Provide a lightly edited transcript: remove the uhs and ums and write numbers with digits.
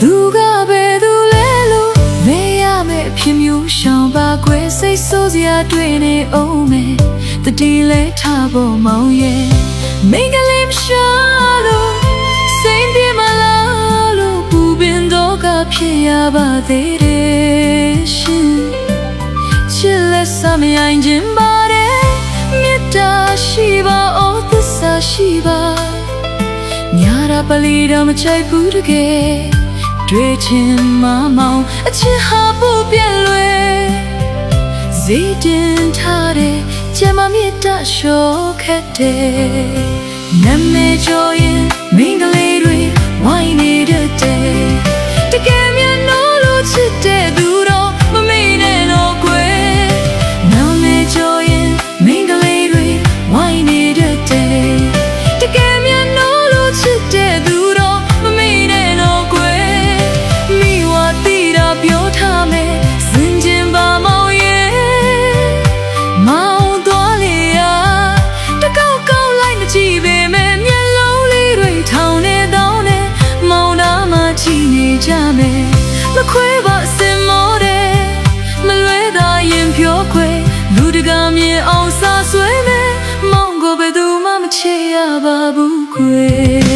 누가 배둘래로 매야매 피뮤샹바 쇠 소지야 되네 오메 뜨딜레 타보 마우예 맹갈림 샤로 생비말라로 부빈도가 피야바 데레신 칠레 사미 아인진 바레 미타 시바 오뜨사 시바 냐라 빨리라 마차이 부르게တွေ့ချင်မမောင်အချစ်ဟာပို့ပြက်လွယ်စိတ်တင်ထားတဲ့ကျမမြတ်တလျှော်ခတ်တဲ့နာမည်ကျော်ရင်မင်္ဂလေးတွေဝိုင်းနေတတ်တယ်တကယ်မြတ်လို့လို့ချစ်တဲ့သူတော့မမေ့နဲ့တော့ကွယ်နာမည်ကျော်ရင်မင်္ဂလေးတွေဝိုင်းနေတတ်တယ်တကယ်မြတ်လို့လို့ချစ်တဲ့သူတော့မမေ့နဲ့တော့ကွယ်ပြောထားမယ်စင်ကျင်ပါမောင်ရဲ့မောင်သွားလေရတကောက်ကောက်လိုက်မကြည့်ပေမဲ့မျက်လုံးလေးတွေထောင်နေတောင်းနေမောင်နာမှကြည့်နေကြမယ်မခွဲပါစင်မောတယ်မလွဲသာရင်ပြောခွေလူတကာမြင်အောင်စာဆွဲမယ်မောင်ကိုဘယ်သူမှမချေရပါဘူးခွေ